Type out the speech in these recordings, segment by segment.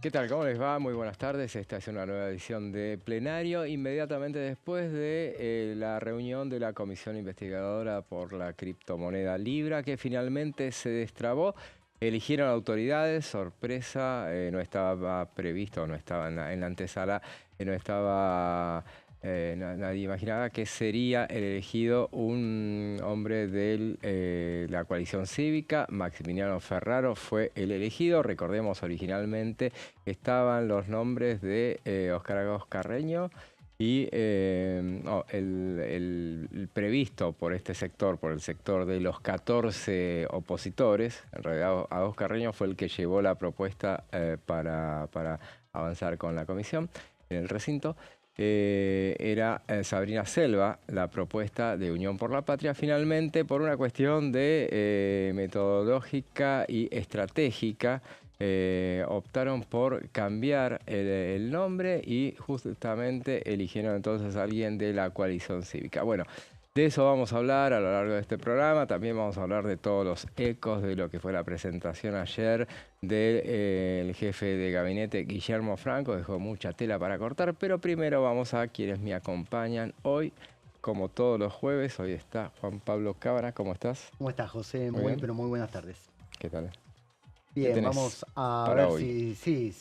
¿Qué tal? ¿Cómo les va? Muy buenas tardes. Esta es una nueva edición de Plenario, inmediatamente después de la reunión de la Comisión Investigadora por la criptomoneda Libra, que finalmente se destrabó. Eligieron autoridades, sorpresa, no estaba previsto, no estaba en la antesala, no estaba... nadie imaginaba que sería el elegido un hombre de la coalición cívica. Maximiliano Ferraro fue el elegido. Recordemos, originalmente estaban los nombres de Óscar Agos Carreño y el previsto por este sector, por el sector de los 14 opositores. En realidad, Agos Carreño fue el que llevó la propuesta para avanzar con la comisión en el recinto. Era Sabrina Selva la propuesta de Unión por la Patria. Finalmente, por una cuestión de metodológica y estratégica, optaron por cambiar el nombre y justamente eligieron entonces a alguien de la coalición cívica. Bueno, de eso vamos a hablar a lo largo de este programa. También vamos a hablar de todos los ecos de lo que fue la presentación ayer del jefe de gabinete, Guillermo Franco. Dejó mucha tela para cortar, pero primero vamos a quienes me acompañan hoy. Como todos los jueves, hoy está Juan Pablo Cámara. ¿Cómo estás? ¿Cómo estás, José? Muy bien. Pero muy buenas tardes. ¿Qué tal? ¿Qué Bien, tenés vamos a para ver hoy? si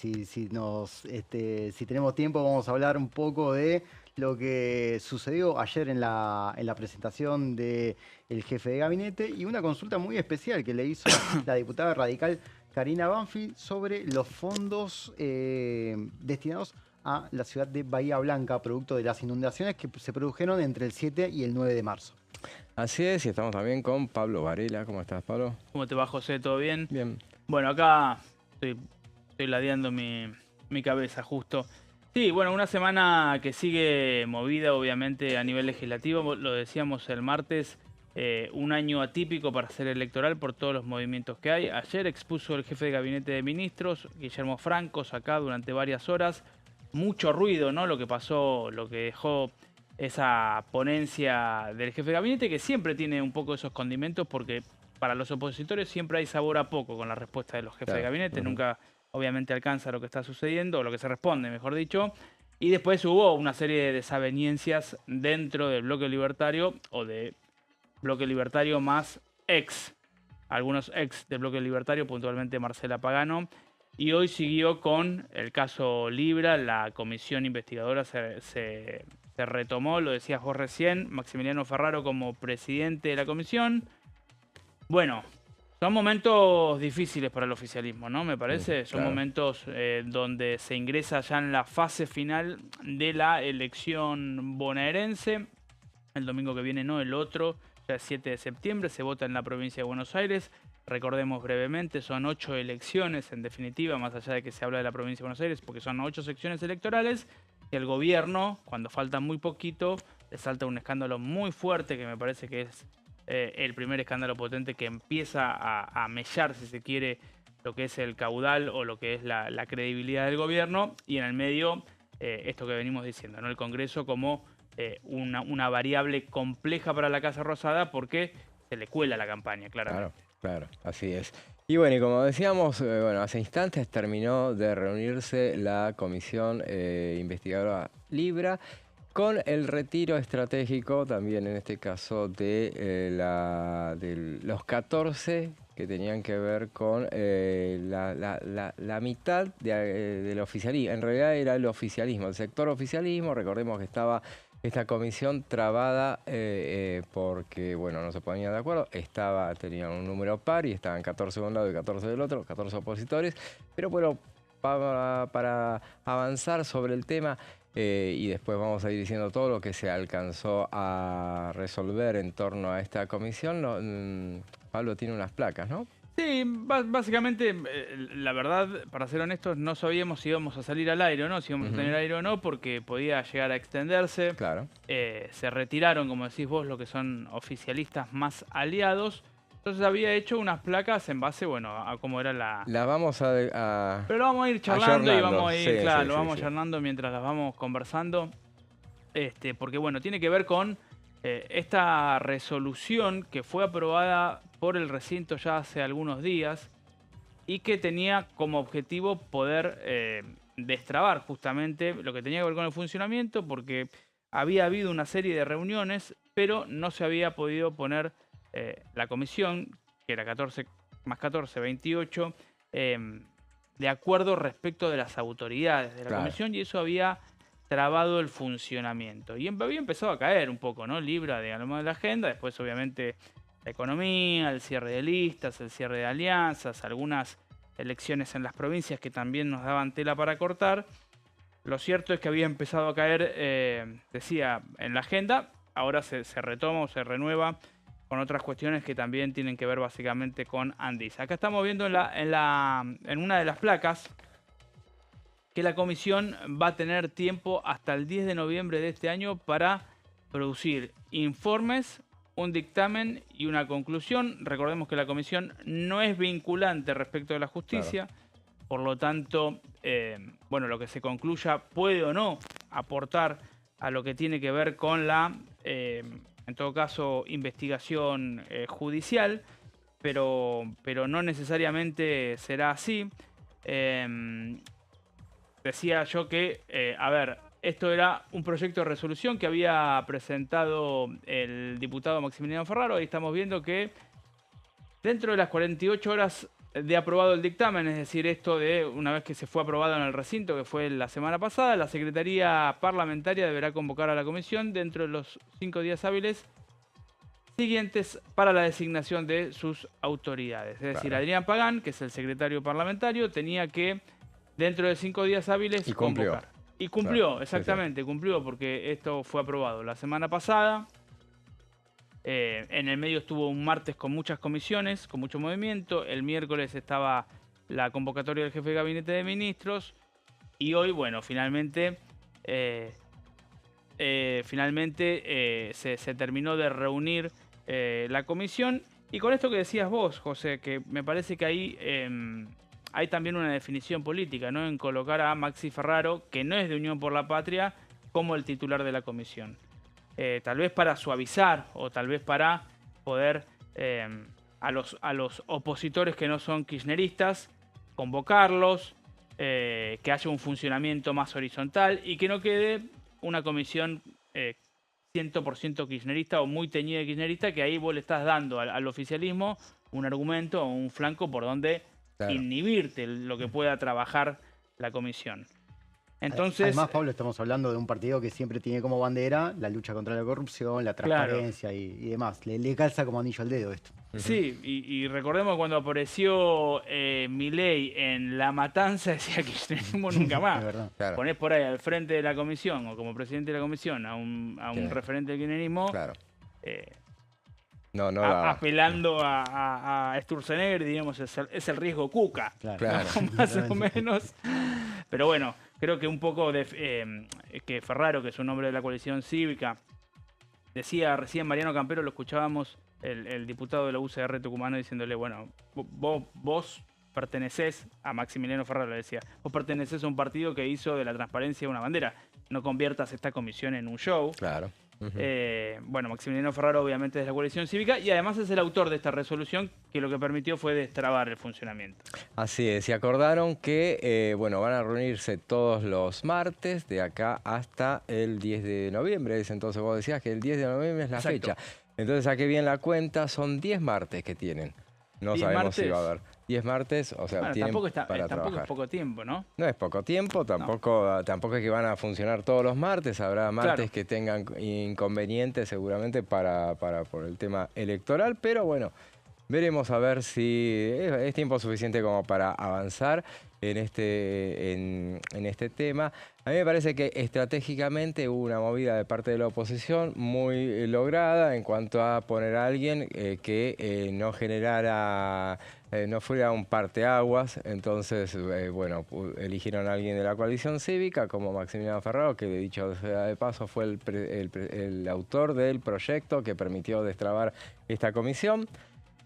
tenemos tiempo, vamos a hablar un poco de lo que sucedió ayer en la presentación del jefe de gabinete y una consulta muy especial que le hizo la diputada radical Karina Banfield sobre los fondos destinados a la ciudad de Bahía Blanca, producto de las inundaciones que se produjeron entre el 7 y el 9 de marzo. Así es, y estamos también con Pablo Varela. ¿Cómo estás, Pablo? ¿Cómo te va, José? ¿Todo bien? Bien. Bueno, acá estoy ladeando mi cabeza justo. Sí, bueno, una semana que sigue movida, obviamente, a nivel legislativo. Lo decíamos el martes, un año atípico para ser electoral por todos los movimientos que hay. Ayer expuso el jefe de gabinete de ministros, Guillermo Franco, acá durante varias horas. Mucho ruido, ¿no? Lo que pasó, lo que dejó esa ponencia del jefe de gabinete, que siempre tiene un poco esos condimentos porque para los opositores siempre hay sabor a poco con la respuesta de los jefes de Claro. gabinete. Nunca, obviamente, alcanza lo que está sucediendo, o lo que se responde, mejor dicho. Y después hubo una serie de desavenencias dentro del bloque libertario, o de bloque libertario más ex. Algunos ex del bloque libertario, puntualmente Marcela Pagano. Y hoy siguió con el caso Libra. La comisión investigadora se retomó, lo decías vos recién, Maximiliano Ferraro como presidente de la comisión. Bueno, son momentos difíciles para el oficialismo, ¿no? Me parece. Son Claro. momentos donde se ingresa ya en la fase final de la elección bonaerense. El domingo que viene, no, el otro, ya es 7 de septiembre, se vota en la provincia de Buenos Aires. Recordemos brevemente, son 8 elecciones en definitiva, más allá de que se habla de la provincia de Buenos Aires, porque son 8 secciones electorales. Y el gobierno, cuando falta muy poquito, le salta un escándalo muy fuerte que me parece que es el primer escándalo potente que empieza a mellar, si se quiere, lo que es el caudal o lo que es la credibilidad del gobierno. Y en el medio, esto que venimos diciendo, ¿no? El Congreso como una variable compleja para la Casa Rosada porque se le cuela la campaña, claramente. Claro, así es. Y bueno, y como decíamos, bueno, hace instantes terminó de reunirse la comisión investigadora Libra con el retiro estratégico, también en este caso de los 14 que tenían que ver con la mitad del oficialismo. En realidad era el oficialismo, el sector oficialismo. Recordemos que estaba esta comisión trabada porque, bueno, no se ponían de acuerdo. Tenían un número par y estaban 14 de un lado y 14 del otro, 14 opositores. Pero bueno, para avanzar sobre el tema, y después vamos a ir diciendo todo lo que se alcanzó a resolver en torno a esta comisión. Pablo tiene unas placas, ¿no? Sí, básicamente, la verdad, para ser honestos, no sabíamos si íbamos a salir al aire o no, si íbamos a tener aire o no, porque podía llegar a extenderse. Claro. Se retiraron, como decís vos, lo que son oficialistas más aliados. Entonces había hecho unas placas en base, bueno, a cómo era la... Las vamos Pero lo vamos a ir charlando y vamos a ir, Sí, claro, sí, lo sí, vamos sí. charlando mientras las vamos conversando. Porque bueno, tiene que ver con esta resolución que fue aprobada por el recinto ya hace algunos días y que tenía como objetivo poder destrabar justamente lo que tenía que ver con el funcionamiento, porque había habido una serie de reuniones, pero no se había podido poner la comisión, que era 14 más 14, 28, de acuerdo respecto de las autoridades de la comisión, y eso había trabado el funcionamiento. Y había empezado a caer un poco, ¿no? Libra, digamos, de la agenda, después obviamente la economía, el cierre de listas, el cierre de alianzas, algunas elecciones en las provincias que también nos daban tela para cortar. Lo cierto es que había empezado a caer, decía, en la agenda, ahora se retoma o se renueva con otras cuestiones que también tienen que ver básicamente con Andis. Acá estamos viendo en una de las placas que la comisión va a tener tiempo hasta el 10 de noviembre de este año para producir informes, un dictamen y una conclusión. Recordemos que la comisión no es vinculante respecto de la justicia, por lo tanto, bueno, lo que se concluya puede o no aportar a lo que tiene que ver con la, en todo caso, investigación judicial, pero no necesariamente será así. Decía yo que, a ver, esto era un proyecto de resolución que había presentado el diputado Maximiliano Ferraro. Ahí estamos viendo que dentro de las 48 horas de aprobado el dictamen, es decir, esto de una vez que se fue aprobado en el recinto, que fue la semana pasada, la Secretaría Parlamentaria deberá convocar a la comisión dentro de los 5 días hábiles siguientes para la designación de sus autoridades. Es decir, Adrián Pagán, que es el secretario parlamentario, tenía que dentro de 5 días hábiles convocar. Y cumplió, exactamente, cumplió, porque esto fue aprobado la semana pasada. En el medio estuvo un martes con muchas comisiones, con mucho movimiento. El miércoles estaba la convocatoria del jefe de gabinete de ministros. Y hoy, bueno, finalmente se terminó de reunir la comisión. Y con esto que decías vos, José, que me parece que ahí hay también una definición política, ¿no? En colocar a Maxi Ferraro, que no es de Unión por la Patria, como el titular de la comisión. Tal vez para suavizar o tal vez para poder a los opositores que no son kirchneristas, convocarlos, que haya un funcionamiento más horizontal y que no quede una comisión 100% kirchnerista o muy teñida de kirchnerista, que ahí vos le estás dando al oficialismo un argumento o un flanco por donde inhibirte lo que pueda trabajar la comisión. Entonces, además, Pablo, estamos hablando de un partido que siempre tiene como bandera la lucha contra la corrupción, la transparencia y demás. Le calza como anillo al dedo esto. Sí, y recordemos cuando apareció Milei en La Matanza, decía que kirchnerismo nunca más. Ponés por ahí al frente de la comisión o como presidente de la comisión a un referente del kirchnerismo, apelando a Sturzenegger, digamos, es el riesgo Cuca, más o menos. Pero bueno, creo que un poco que Ferraro, que es un hombre de la coalición cívica, decía recién Mariano Campero, lo escuchábamos, el diputado de la UCR tucumano, diciéndole, bueno, vos pertenecés a Maximiliano Ferraro, le decía, vos pertenecés a un partido que hizo de la transparencia una bandera, no conviertas esta comisión en un show. Bueno, Maximiliano Ferraro obviamente es de la coalición cívica y además es el autor de esta resolución que lo que permitió fue destrabar el funcionamiento. Así es, y acordaron que bueno, van a reunirse todos los martes de acá hasta el 10 de noviembre. Entonces vos decías que el 10 de noviembre es la fecha. Entonces saqué bien la cuenta, son 10 martes que tienen. No sabemos si va a haber 10 martes, o sea, tienen para trabajar. Tampoco es poco tiempo, ¿no? No es poco tiempo, tampoco es que van a funcionar todos los martes. Habrá martes que tengan inconvenientes seguramente por el tema electoral, pero bueno, veremos a ver si es tiempo suficiente como para avanzar en este tema. A mí me parece que estratégicamente hubo una movida de parte de la oposición muy lograda en cuanto a poner a alguien que no generara, no fuera un parteaguas. Entonces, bueno, eligieron a alguien de la coalición cívica como Maximiliano Ferraro, que dicho sea de paso fue el autor del proyecto que permitió destrabar esta comisión.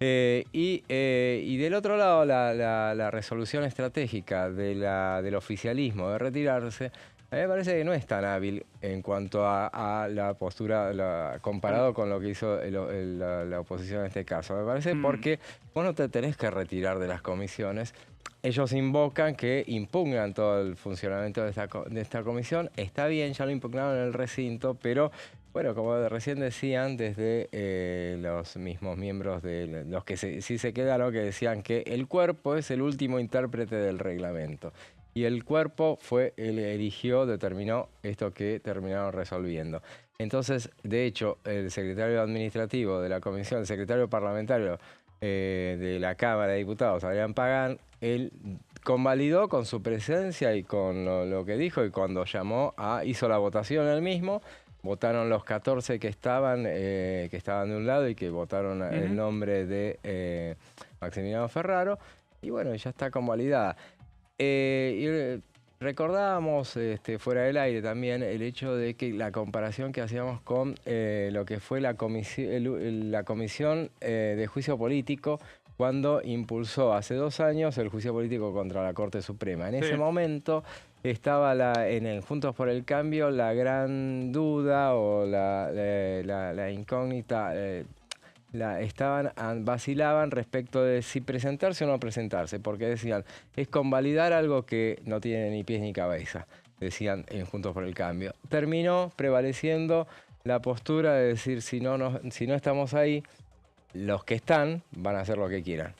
Y del otro lado, la resolución estratégica del oficialismo de retirarse, A mí me parece que no es tan hábil en cuanto a la postura, comparado con lo que hizo la oposición en este caso. Me parece porque vos no te tenés que retirar de las comisiones. Ellos invocan que impugnan todo el funcionamiento de esta comisión. Está bien, ya lo impugnaron en el recinto, pero bueno, como recién decían desde los mismos miembros de los que sí se quedaron, que decían que el cuerpo es el último intérprete del reglamento. Y el cuerpo determinó esto que terminaron resolviendo. Entonces, de hecho, el secretario administrativo de la comisión, el secretario parlamentario de la Cámara de Diputados, Adrián Pagán, él convalidó con su presencia y con lo que dijo, y cuando hizo la votación él mismo, votaron los 14 que estaban de un lado y que votaron el nombre de Maximiliano Ferraro, y bueno, ya está convalidada. Y recordábamos fuera del aire también el hecho de que la comparación que hacíamos con lo que fue la comisión de juicio político cuando impulsó hace 2 años el juicio político contra la Corte Suprema. En ese momento estaba en el Juntos por el Cambio la gran duda o la incógnita. Vacilaban respecto de si presentarse o no presentarse, porque decían, es convalidar algo que no tiene ni pies ni cabeza, decían en Juntos por el Cambio. Terminó prevaleciendo la postura de decir, si no estamos ahí, los que están van a hacer lo que quieran.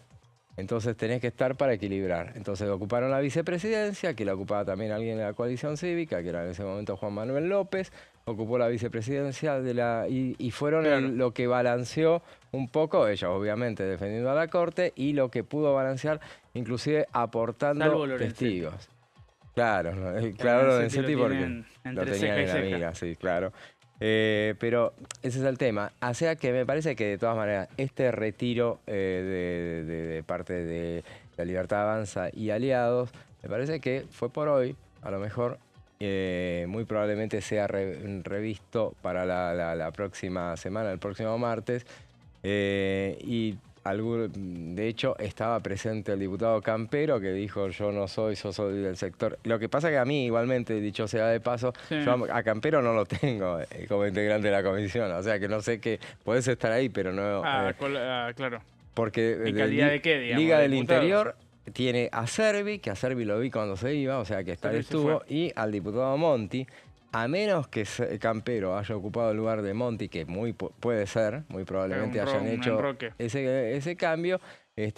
Entonces tenés que estar para equilibrar. Entonces ocuparon la vicepresidencia, que la ocupaba también alguien de la coalición cívica, que era en ese momento Juan Manuel López, ocupó la vicepresidencia y fueron lo que balanceó un poco, ellos obviamente defendiendo a la Corte, y lo que pudo balancear, inclusive aportando testigos. Claro, claro, Lorenzetti porque lo tenían en la mira, sí, claro. Pero ese es el tema. O sea que me parece que de todas maneras este retiro de parte de La Libertad Avanza y aliados, me parece que fue por hoy, a lo mejor muy probablemente sea revisto para la próxima semana, el próximo martes. De hecho, estaba presente el diputado Campero, que dijo, yo soy del sector. Lo que pasa que a mí, igualmente, dicho sea de paso, yo a Campero no lo tengo como integrante de la comisión. O sea, que no sé qué, podés estar ahí, pero no... claro. Porque ¿En calidad de qué, digamos? Liga del Interior tiene a Servi, que a Servi lo vi cuando se iba, o sea, que estuvo, y al diputado Monti. A menos que Campero haya ocupado el lugar de Monti, que puede ser, muy probablemente hayan hecho ese cambio,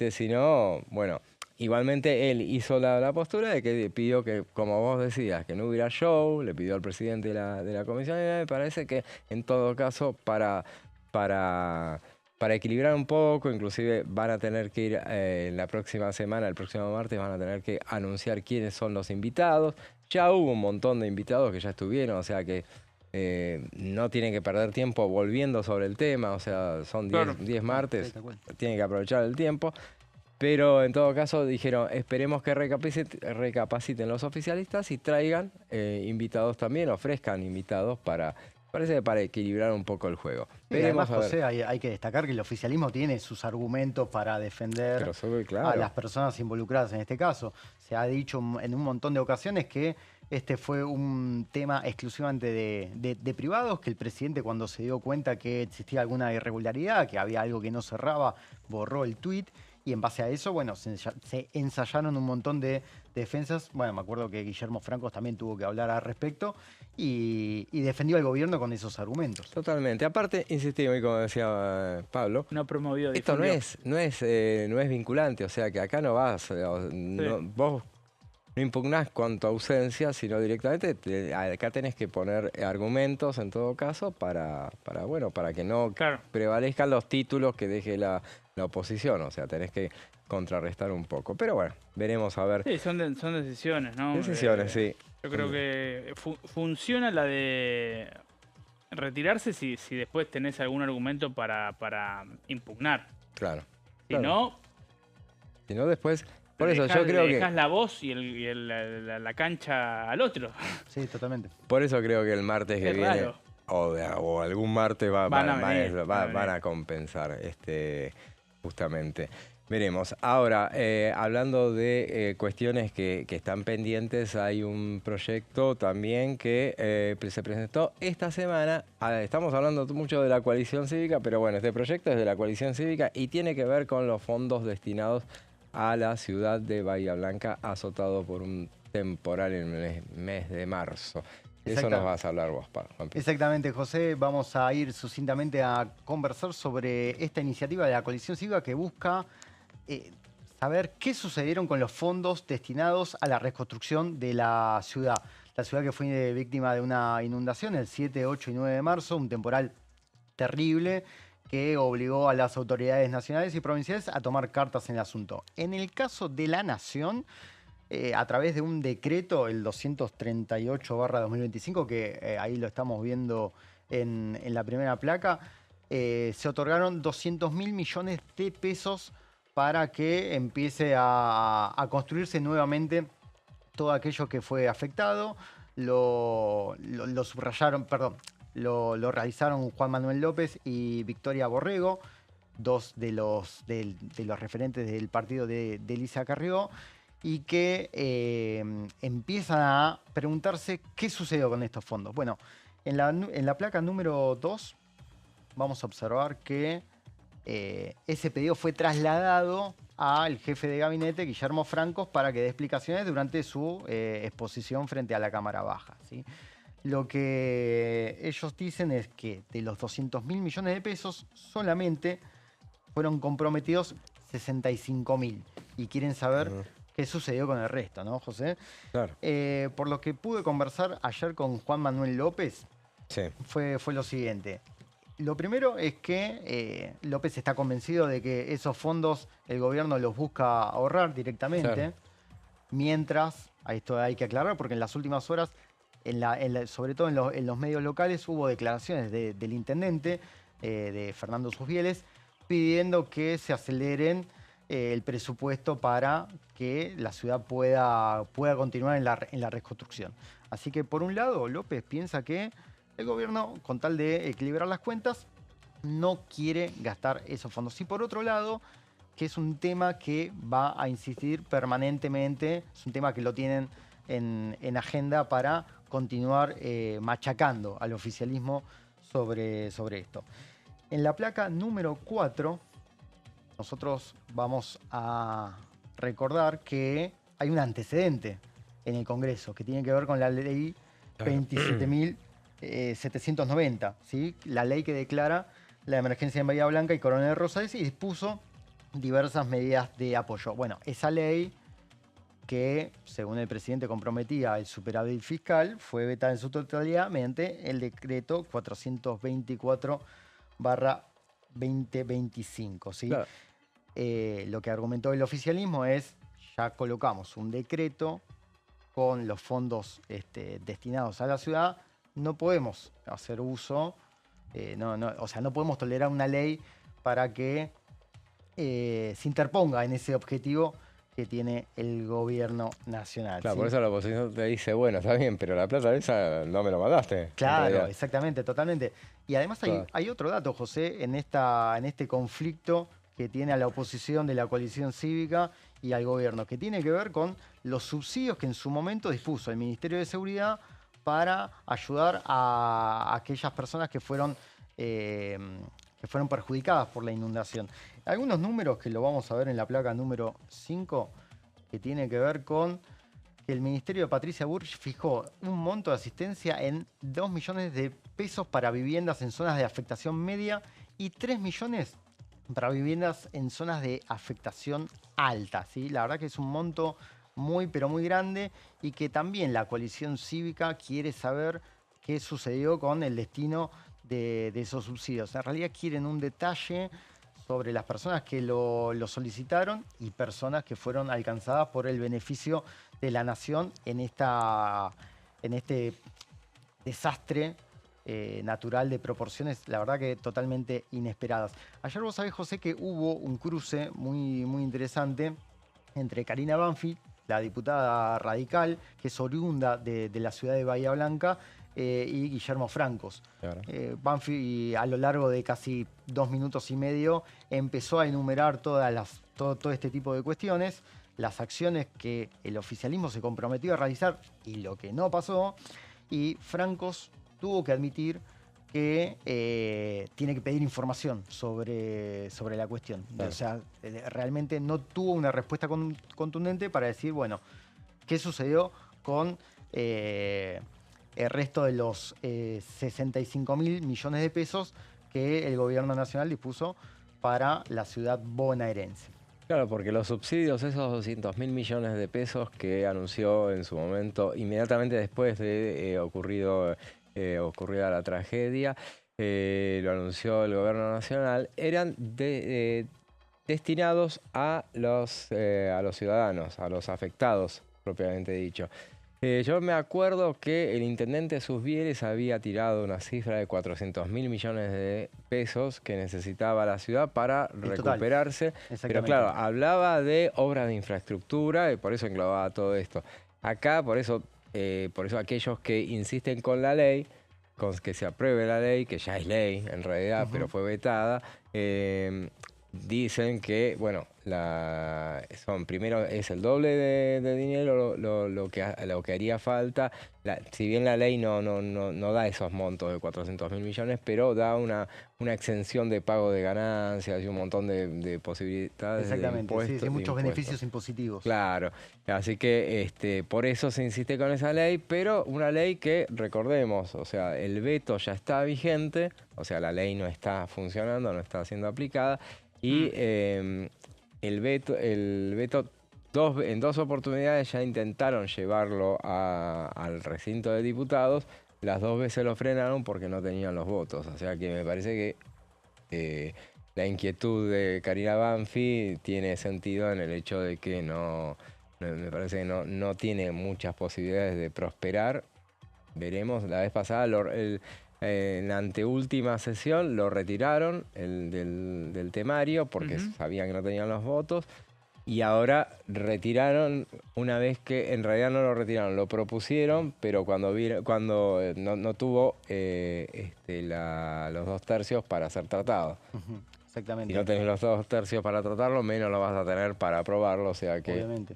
si no, bueno, igualmente él hizo la postura de que pidió que, como vos decías, que no hubiera show, le pidió al presidente de la comisión, y me parece que en todo caso para equilibrar un poco, inclusive van a tener que ir la próxima semana, el próximo martes, van a tener que anunciar quiénes son los invitados. Ya hubo un montón de invitados que ya estuvieron, o sea que no tienen que perder tiempo volviendo sobre el tema, o sea, son 10 martes, tienen que aprovechar el tiempo. Pero en todo caso dijeron, esperemos que recapaciten los oficialistas y traigan invitados también, ofrezcan invitados para equilibrar un poco el juego. Además, José, hay que destacar que el oficialismo tiene sus argumentos para defender a las personas involucradas en este caso. Se ha dicho en un montón de ocasiones que este fue un tema exclusivamente de privados, que el presidente, cuando se dio cuenta que existía alguna irregularidad, que había algo que no cerraba, borró el tuit. Y en base a eso, bueno, se ensayaron un montón de defensas. Bueno, me acuerdo que Guillermo Francos también tuvo que hablar al respecto y defendió al gobierno con esos argumentos. Totalmente. Aparte, insistimos, y como decía Pablo, no promovió, esto no es vinculante, o sea que acá no vas, vos no impugnás con tu ausencia, sino directamente acá tenés que poner argumentos en todo caso para que no prevalezcan los títulos que deje la oposición, o sea, tenés que contrarrestar un poco. Pero bueno, veremos a ver. Sí, son decisiones, ¿no? Decisiones, sí. Yo creo que funciona la de retirarse si después tenés algún argumento para impugnar. Claro. Si no, después... Por eso yo creo que... dejás la voz y la cancha al otro. Sí, totalmente. Por eso creo que el martes que viene, o algún martes van a compensar. justamente. Veremos. Ahora, hablando de cuestiones que están pendientes, hay un proyecto también que se presentó esta semana. Estamos hablando mucho de la coalición cívica, pero bueno, este proyecto es de la coalición cívica y tiene que ver con los fondos destinados a la ciudad de Bahía Blanca, azotado por un temporal en el mes de marzo. De eso nos vas a hablar vos, Juan. Exactamente, José. Vamos a ir sucintamente a conversar sobre esta iniciativa de la coalición cívica que busca saber qué sucedieron con los fondos destinados a la reconstrucción de la ciudad. La ciudad que fue víctima de una inundación el 7, 8 y 9 de marzo, un temporal terrible que obligó a las autoridades nacionales y provinciales a tomar cartas en el asunto. En el caso de la Nación, a través de un decreto, el 238/2025, que ahí lo estamos viendo en la primera placa, se otorgaron 200.000 millones de pesos para que empiece a construirse nuevamente todo aquello que fue afectado. Lo subrayaron, perdón, lo realizaron Juan Manuel López y Victoria Borrego, dos de los referentes del partido de Elisa Carrió, y que empiezan a preguntarse qué sucedió con estos fondos. Bueno, en la placa número 2 vamos a observar que ese pedido fue trasladado al jefe de gabinete, Guillermo Francos, para que dé explicaciones durante su exposición frente a la Cámara Baja, ¿sí? Lo que ellos dicen es que de los 200.000 millones de pesos, solamente fueron comprometidos 65.000. Y quieren saber qué sucedió con el resto, ¿no, José? Claro. Por lo que pude conversar ayer con Juan Manuel López, Sí. fue lo siguiente. Lo primero es que López está convencido de que esos fondos el gobierno los busca ahorrar directamente, Claro. mientras, a esto hay que aclarar, porque en las últimas horas, sobre todo en los medios locales, hubo declaraciones del intendente, de Fernando Susbieles, pidiendo que se aceleren el presupuesto para que la ciudad pueda continuar en la reconstrucción. Así que, por un lado, López piensa que el gobierno, con tal de equilibrar las cuentas, no quiere gastar esos fondos. Y por otro lado, que es un tema que va a insistir permanentemente, es un tema que lo tienen en agenda para continuar machacando al oficialismo sobre esto. En la placa número 4, nosotros vamos a recordar que hay un antecedente en el Congreso que tiene que ver con la ley 27.790, ¿sí? La ley que declara la emergencia en Bahía Blanca y Coronel Rosales y dispuso diversas medidas de apoyo. Bueno, esa ley que, según el presidente, comprometía el superávit fiscal, fue vetada en su totalidad mediante el decreto 424/2025, ¿sí? Claro. Lo que argumentó el oficialismo es: ya colocamos un decreto con los fondos destinados a la ciudad, no podemos hacer uso, o sea, no podemos tolerar una ley para que se interponga en ese objetivo que tiene el gobierno nacional. Claro, ¿sí? por eso la oposición te dice, bueno, está bien, pero la plata esa no me lo mandaste. Claro, exactamente, totalmente. Y además Claro. hay otro dato, José, en este conflicto que tiene a la oposición de la coalición cívica y al gobierno, que tiene que ver con los subsidios que en su momento dispuso el Ministerio de Seguridad para ayudar a aquellas personas que fueron perjudicadas por la inundación. Algunos números que lo vamos a ver en la placa número 5, que tiene que ver con que el Ministerio de Patricia Burch fijó un monto de asistencia en 2 millones de pesos para viviendas en zonas de afectación media y 3 millones para viviendas en zonas de afectación alta, ¿sí? La verdad que es un monto muy, pero muy grande, y que también la coalición cívica quiere saber qué sucedió con el destino de esos subsidios. En realidad quieren un detalle sobre las personas que lo solicitaron y personas que fueron alcanzadas por el beneficio de la nación en este desastre natural de proporciones, la verdad que totalmente inesperadas. Ayer vos sabés, José, que hubo un cruce muy, muy interesante entre Karina Banfield, la diputada radical, que es oriunda de la ciudad de Bahía Blanca, y Guillermo Francos. Claro. Banfi, a lo largo de casi 2 minutos y medio, empezó a enumerar todo este tipo de cuestiones, las acciones que el oficialismo se comprometió a realizar y lo que no pasó, y Francos tuvo que admitir que tiene que pedir información sobre la cuestión. Claro. O sea, realmente no tuvo una respuesta contundente para decir, bueno, qué sucedió con el resto de los 65.000 millones de pesos que el gobierno nacional dispuso para la ciudad bonaerense. Claro, porque los subsidios, esos 200.000 millones de pesos que anunció en su momento, inmediatamente después de ocurrida la tragedia, lo anunció el gobierno nacional, eran destinados a los ciudadanos, a los afectados, propiamente dicho. Yo me acuerdo que el intendente Susbieres había tirado una cifra de 400.000 millones de pesos que necesitaba la ciudad para recuperarse. Pero claro, hablaba de obras de infraestructura y por eso englobaba todo esto. Acá, por eso aquellos que insisten con la ley, con que se apruebe la ley, que ya es ley en realidad, pero fue vetada, dicen que, bueno, primero es el doble de dinero lo que haría falta. Si bien la ley no da esos montos de 400.000 millones, pero da una exención de pago de ganancias y un montón de posibilidades. Exactamente, de impuestos, sí, muchos beneficios impositivos. Claro, así que por eso se insiste con esa ley, pero una ley que, recordemos, o sea, el veto ya está vigente, o sea, la ley no está funcionando, no está siendo aplicada. Y el veto en 2 oportunidades ya intentaron llevarlo al recinto de diputados. Las 2 veces lo frenaron porque no tenían los votos. O sea que me parece que la inquietud de Karina Banfi tiene sentido en el hecho de que me parece que no tiene muchas posibilidades de prosperar. Veremos, la vez pasada en la anteúltima sesión lo retiraron del temario porque sabían que no tenían los votos, y ahora retiraron una vez que en realidad no lo retiraron, lo propusieron, pero cuando no tuvo los 2 tercios para ser tratado. Exactamente. Si no tenés los 2 tercios para tratarlo, menos lo vas a tener para aprobarlo, o sea que... Obviamente.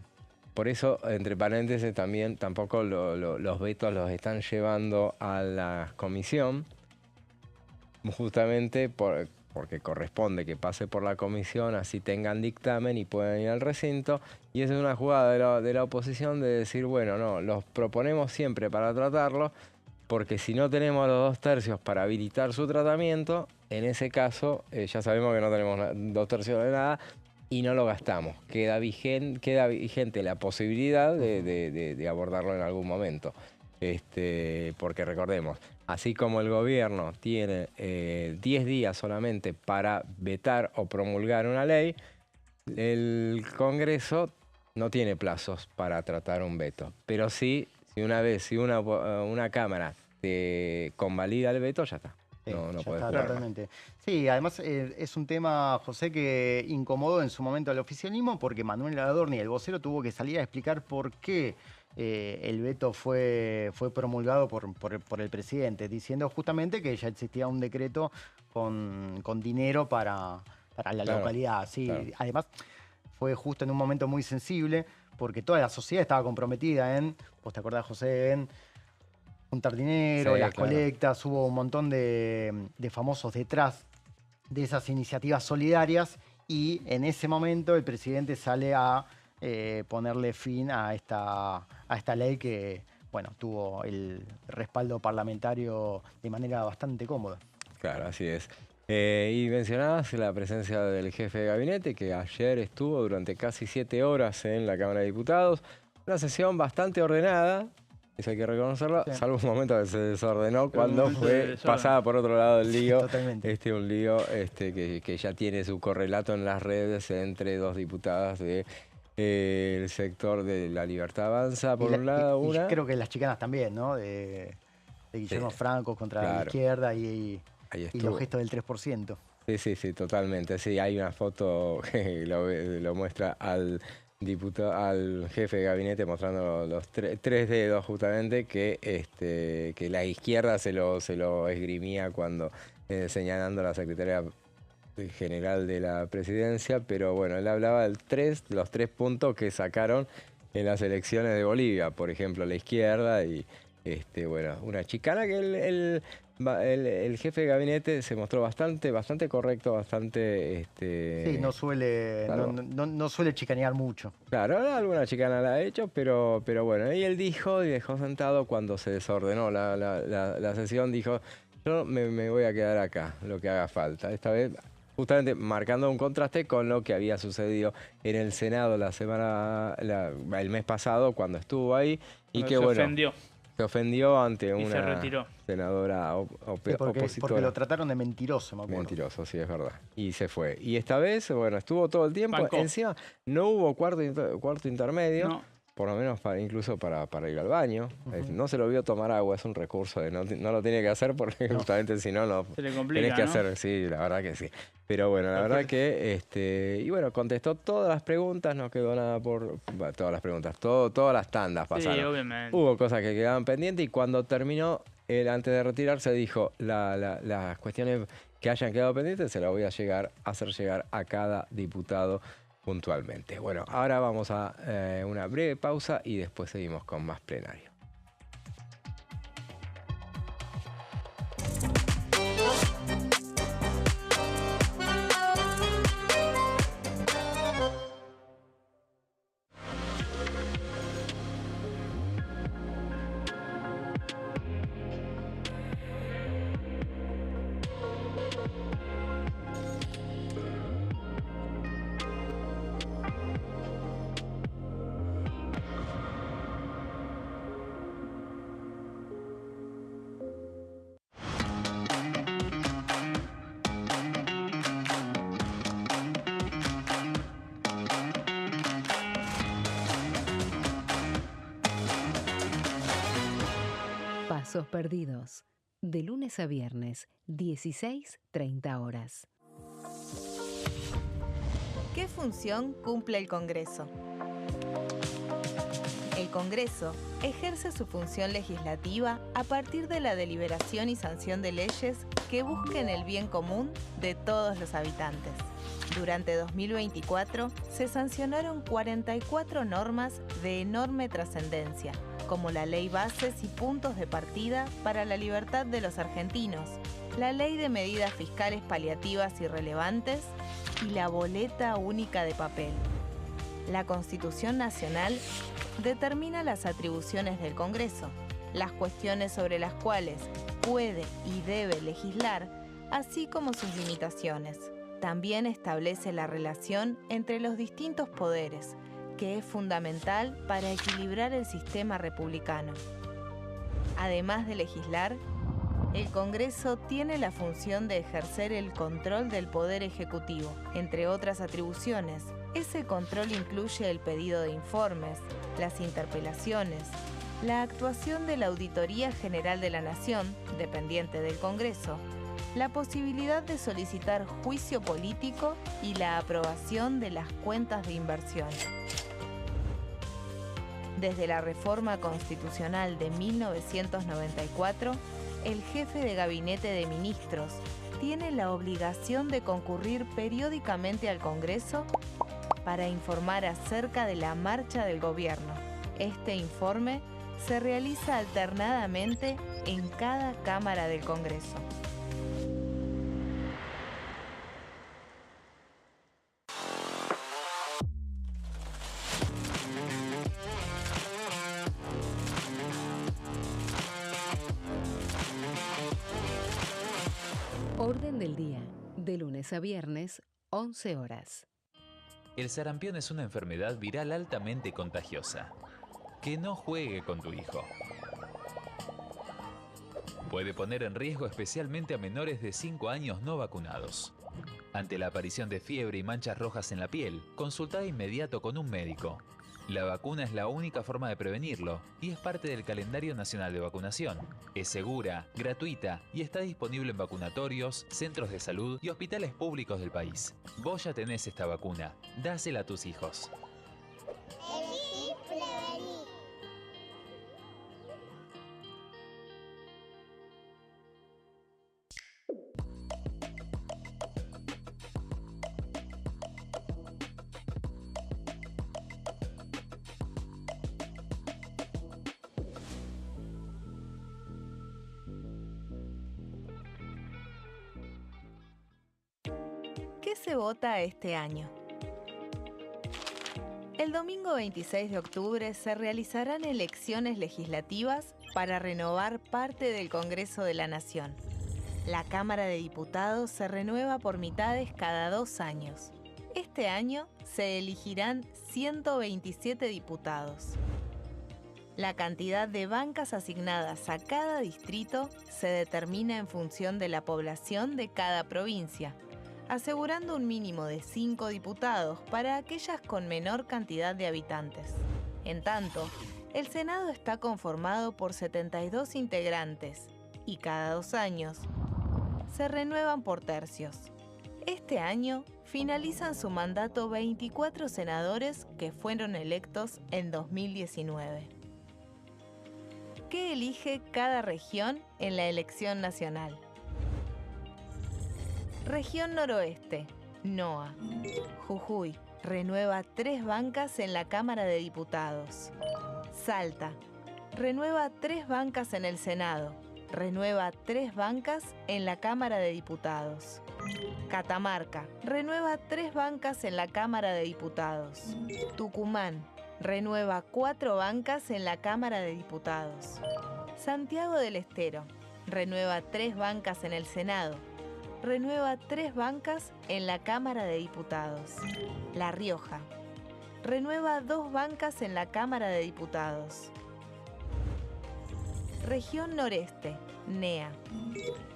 Por eso, entre paréntesis, también tampoco los vetos los están llevando a la comisión, justamente porque corresponde que pase por la comisión, así tengan dictamen y puedan ir al recinto. Y esa es una jugada de la oposición de decir, bueno, no, los proponemos siempre para tratarlo, porque si no tenemos los 2 tercios para habilitar su tratamiento, en ese caso ya sabemos que no tenemos 2 tercios de nada, y no lo gastamos. Queda vigente la posibilidad de abordarlo en algún momento. Porque recordemos, así como el gobierno tiene 10 días solamente para vetar o promulgar una ley, el Congreso no tiene plazos para tratar un veto. Pero sí, si una Cámara convalida el veto, ya está. Sí, no ya puede está, esperar. totalmente. Sí, además es un tema, José, que incomodó en su momento al oficialismo porque Manuel Adorni, el vocero, tuvo que salir a explicar por qué el veto fue promulgado por el presidente, diciendo justamente que ya existía un decreto con dinero para la localidad. Sí, claro. Además, fue justo en un momento muy sensible porque toda la sociedad estaba comprometida vos te acordás, José, en juntar dinero, Sí, las claro. colectas, hubo un montón de famosos detrás de esas iniciativas solidarias, y en ese momento el presidente sale a ponerle fin a esta ley que, bueno, tuvo el respaldo parlamentario de manera bastante cómoda. Claro, así es. Y mencionabas la presencia del jefe de gabinete, que ayer estuvo durante casi 7 horas en la Cámara de Diputados. Una sesión bastante ordenada, eso hay que reconocerlo, Sí. salvo un momento que se desordenó Pero un cuando momento de fue desorden. pasada por otro lado del lío. Totalmente. Un lío que ya tiene su correlato en las redes entre 2 diputadas del sector de La Libertad Avanza, por un lado, y una. creo que las chicanas también, ¿no? De Guillermo Franco contra la izquierda y los gestos del 3%. Sí, totalmente. Sí, hay una foto que lo muestra al al jefe de gabinete mostrando los tres dedos justamente que la izquierda se lo esgrimía cuando señalando a la secretaria general de la presidencia, pero bueno, él hablaba de los 3 puntos que sacaron en las elecciones de Bolivia, por ejemplo, la izquierda y bueno, una chicana que el jefe de gabinete se mostró bastante correcto, bastante... Sí, no suele, claro. no suele chicanear mucho. Claro, alguna chicana la ha hecho, pero bueno, y él dijo y dejó sentado cuando se desordenó la sesión, dijo, yo me voy a quedar acá, lo que haga falta. Esta vez, justamente marcando un contraste con lo que había sucedido en el Senado el mes pasado, cuando estuvo ahí, y que bueno... Se ofendió ante una senadora porque opositora. lo trataron de mentiroso, me acuerdo. Mentiroso, sí, es verdad. Y se fue. Y esta vez, bueno, estuvo todo el tiempo. Bancó. Encima no hubo cuarto intermedio. No. Por lo menos incluso para ir al baño. No se lo vio tomar agua, es un recurso. No lo tiene que hacer porque justamente si no se le complica, tenés que ¿no? hacer. Sí, la verdad que sí. Pero bueno, la verdad que... y bueno, contestó todas las preguntas, no quedó nada por... Bueno, todas las preguntas, todas las tandas pasaron. Sí, obviamente. Hubo cosas que quedaban pendientes y cuando terminó, él antes de retirarse dijo, las cuestiones que hayan quedado pendientes se las voy a hacer llegar a cada diputado puntualmente. Bueno, ahora vamos a una breve pausa y después seguimos con más plenario. Pasos perdidos. De lunes a viernes, 16:30 horas. ¿Qué función cumple el Congreso? El Congreso ejerce su función legislativa a partir de la deliberación y sanción de leyes que busquen el bien común de todos los habitantes. Durante 2024 se sancionaron 44 normas de enorme trascendencia, como la Ley Bases y Puntos de Partida para la Libertad de los Argentinos, la Ley de Medidas Fiscales Paliativas y Relevantes y la Boleta Única de Papel. La Constitución Nacional determina las atribuciones del Congreso, las cuestiones sobre las cuales puede y debe legislar, así como sus limitaciones. También establece la relación entre los distintos poderes, que es fundamental para equilibrar el sistema republicano. Además de legislar, el Congreso tiene la función de ejercer el control del Poder Ejecutivo. Entre otras atribuciones, ese control incluye el pedido de informes, las interpelaciones, la actuación de la Auditoría General de la Nación, dependiente del Congreso, la posibilidad de solicitar juicio político y la aprobación de las cuentas de inversión. Desde la reforma constitucional de 1994, el jefe de gabinete de ministros tiene la obligación de concurrir periódicamente al Congreso para informar acerca de la marcha del gobierno. Este informe se realiza alternadamente en cada Cámara del Congreso. Orden del día. De lunes a viernes, 11 horas. El sarampión es una enfermedad viral altamente contagiosa. Que no juegue con tu hijo. Puede poner en riesgo especialmente a menores de 5 años no vacunados. Ante la aparición de fiebre y manchas rojas en la piel, consulta de inmediato con un médico. La vacuna es la única forma de prevenirlo y es parte del calendario nacional de vacunación. Es segura, gratuita y está disponible en vacunatorios, centros de salud y hospitales públicos del país. Vos ya tenés esta vacuna, dásela a tus hijos. Elegir prevenir. ¿Qué se vota este año? El domingo 26 de octubre se realizarán elecciones legislativas para renovar parte del Congreso de la Nación. La Cámara de Diputados se renueva por mitades cada 2 años. Este año se elegirán 127 diputados. La cantidad de bancas asignadas a cada distrito se determina en función de la población de cada provincia, asegurando un mínimo de 5 diputados para aquellas con menor cantidad de habitantes. En tanto, el Senado está conformado por 72 integrantes y cada 2 años se renuevan por tercios. Este año finalizan su mandato 24 senadores que fueron electos en 2019. ¿Qué elige cada región en la elección nacional? Región Noroeste, NOA. Jujuy renueva 3 bancas en la Cámara de Diputados. Salta renueva 3 bancas en el Senado. Renueva 3 bancas en la Cámara de Diputados. Catamarca renueva 3 bancas en la Cámara de Diputados. Tucumán renueva 4 bancas en la Cámara de Diputados. Santiago del Estero renueva 3 bancas en el Senado. Renueva 3 bancas en la Cámara de Diputados. La Rioja renueva 2 bancas en la Cámara de Diputados. Región Noreste, NEA.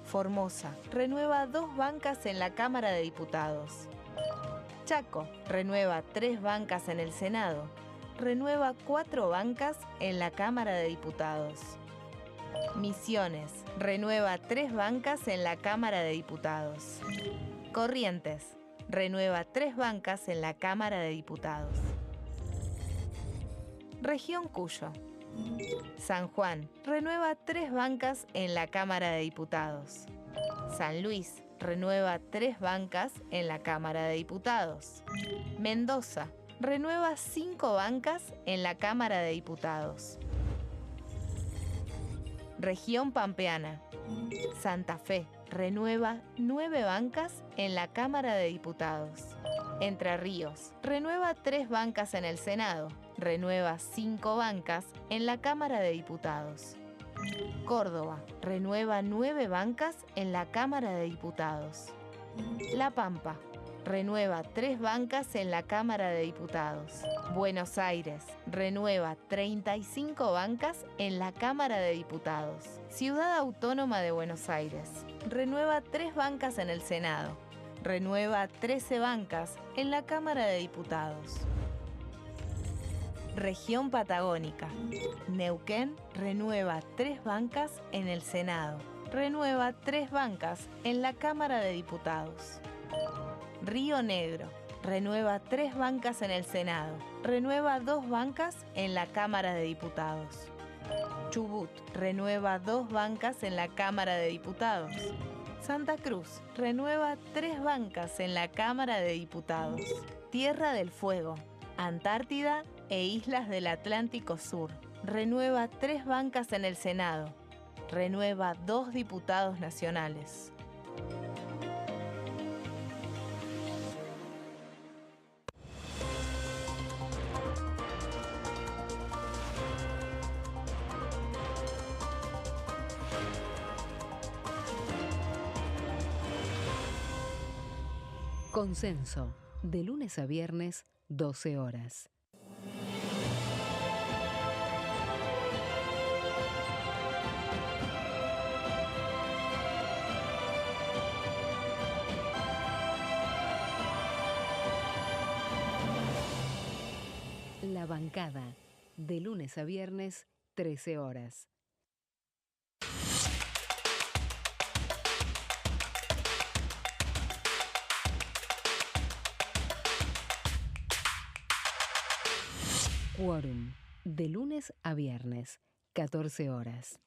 Formosa renueva 2 bancas en la Cámara de Diputados. Chaco renueva 3 bancas en el Senado. Renueva 4 bancas en la Cámara de Diputados. Misiones renueva 3 bancas en la Cámara de Diputados. Corrientes renueva 3 bancas en la Cámara de Diputados. Región Cuyo. San Juan renueva 3 bancas en la Cámara de Diputados. San Luis renueva 3 bancas en la Cámara de Diputados. Mendoza renueva 5 bancas en la Cámara de Diputados. Región Pampeana. Santa Fe renueva 9 bancas en la Cámara de Diputados. Entre Ríos renueva 3 bancas en el Senado. Renueva 5 bancas en la Cámara de Diputados. Córdoba renueva 9 bancas en la Cámara de Diputados. La Pampa renueva 3 bancas en la Cámara de Diputados. Buenos Aires renueva 35 bancas en la Cámara de Diputados. Ciudad Autónoma de Buenos Aires renueva 3 bancas en el Senado. Renueva 13 bancas en la Cámara de Diputados. Región Patagónica. Neuquén renueva 3 bancas en el Senado. Renueva 3 bancas en la Cámara de Diputados. Río Negro renueva 3 bancas en el Senado. Renueva 2 bancas en la Cámara de Diputados. Chubut renueva 2 bancas en la Cámara de Diputados. Santa Cruz renueva 3 bancas en la Cámara de Diputados. Tierra del Fuego, Antártida e Islas del Atlántico Sur renueva 3 bancas en el Senado. Renueva 2 diputados nacionales. Consenso, de lunes a viernes, 12 horas. La bancada, de lunes a viernes, 13 horas. Quórum, de lunes a viernes, 14 horas.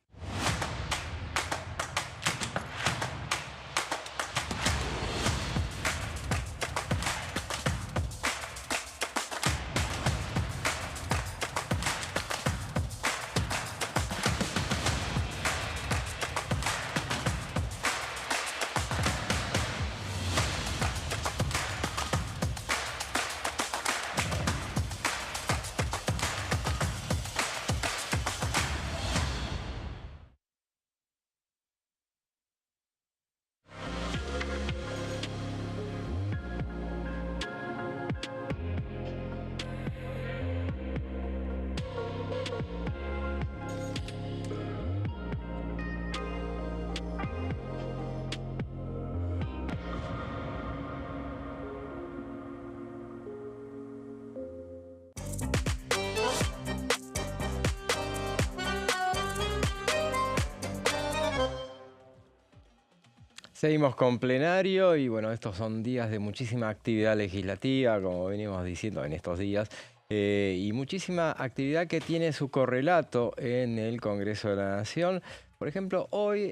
Seguimos con plenario y bueno, estos son días de muchísima actividad legislativa, como venimos diciendo en estos días, y muchísima actividad que tiene su correlato en el Congreso de la Nación. Por ejemplo, hoy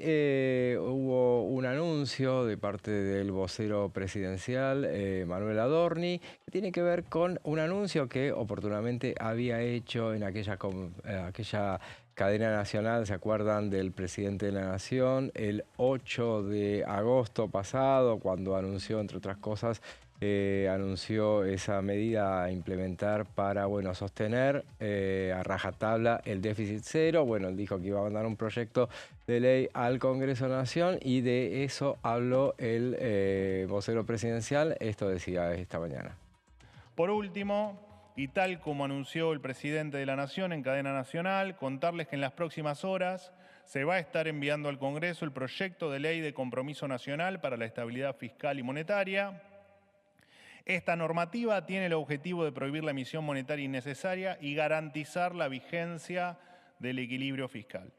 hubo un anuncio de parte del vocero presidencial, Manuel Adorni, que tiene que ver con un anuncio que oportunamente había hecho en aquella cadena nacional, ¿se acuerdan del presidente de la Nación? El 8 de agosto pasado, cuando anunció, entre otras cosas, anunció esa medida a implementar para, bueno, sostener a rajatabla el déficit cero. Bueno, él dijo que iba a mandar un proyecto de ley al Congreso de la Nación y de eso habló el vocero presidencial. Esto decía esta mañana. Por último, y tal como anunció el presidente de la Nación en cadena nacional, contarles que en las próximas horas se va a estar enviando al Congreso el proyecto de ley de compromiso nacional para la estabilidad fiscal y monetaria. Esta normativa tiene el objetivo de prohibir la emisión monetaria innecesaria y garantizar la vigencia del equilibrio fiscal.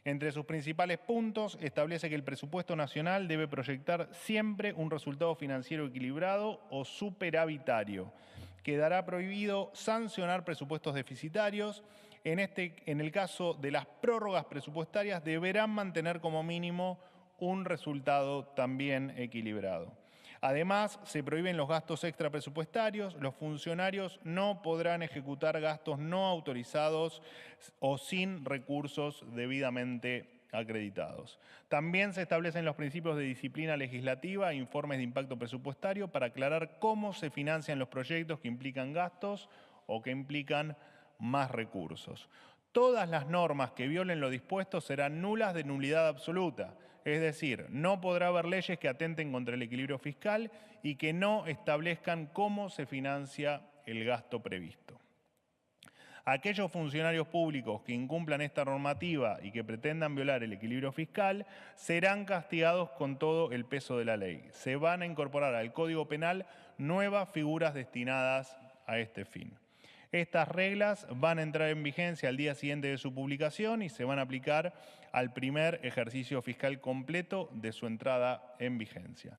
Entre sus principales puntos, establece que el presupuesto nacional debe proyectar siempre un resultado financiero equilibrado o superavitario. Quedará prohibido sancionar presupuestos deficitarios. En el caso de las prórrogas presupuestarias, deberán mantener como mínimo un resultado también equilibrado. Además, se prohíben los gastos extrapresupuestarios. Los funcionarios no podrán ejecutar gastos no autorizados o sin recursos debidamente acreditados. También se establecen los principios de disciplina legislativa e informes de impacto presupuestario para aclarar cómo se financian los proyectos que implican gastos o que implican más recursos. Todas las normas que violen lo dispuesto serán nulas de nulidad absoluta. Es decir, no podrá haber leyes que atenten contra el equilibrio fiscal y que no establezcan cómo se financia el gasto previsto. Aquellos funcionarios públicos que incumplan esta normativa y que pretendan violar el equilibrio fiscal serán castigados con todo el peso de la ley. Se van a incorporar al Código Penal nuevas figuras destinadas a este fin. Estas reglas van a entrar en vigencia al día siguiente de su publicación y se van a aplicar al primer ejercicio fiscal completo de su entrada en vigencia.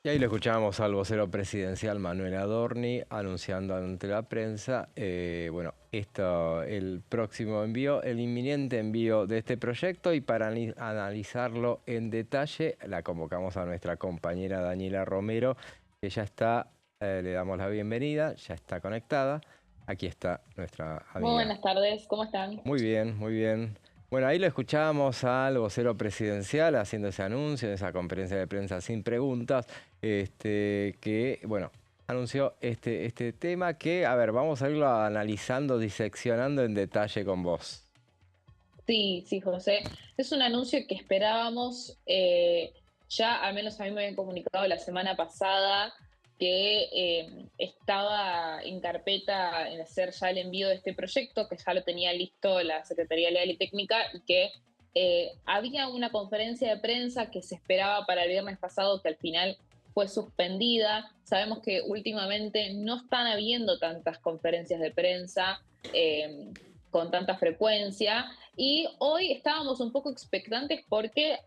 Y ahí lo escuchábamos al vocero presidencial Manuel Adorni anunciando ante la prensa, el próximo envío, el inminente envío de este proyecto, y para analizarlo en detalle la convocamos a nuestra compañera Daniela Romero, que ya está, le damos la bienvenida, ya está conectada. Aquí está nuestra amiga. Muy buenas tardes, ¿cómo están? Muy bien, muy bien. Bueno, ahí lo escuchábamos al vocero presidencial haciendo ese anuncio en esa conferencia de prensa sin preguntas, que, bueno, anunció este tema que, a ver, vamos a irlo analizando, diseccionando en detalle con vos. Sí, José. Es un anuncio que esperábamos, ya al menos a mí me habían comunicado la semana pasada que estaba en carpeta en hacer ya el envío de este proyecto, que ya lo tenía listo la Secretaría Legal y Técnica, y que había una conferencia de prensa que se esperaba para el viernes pasado, que al final fue suspendida. Sabemos que últimamente no están habiendo tantas conferencias de prensa con tanta frecuencia, y hoy estábamos un poco expectantes porque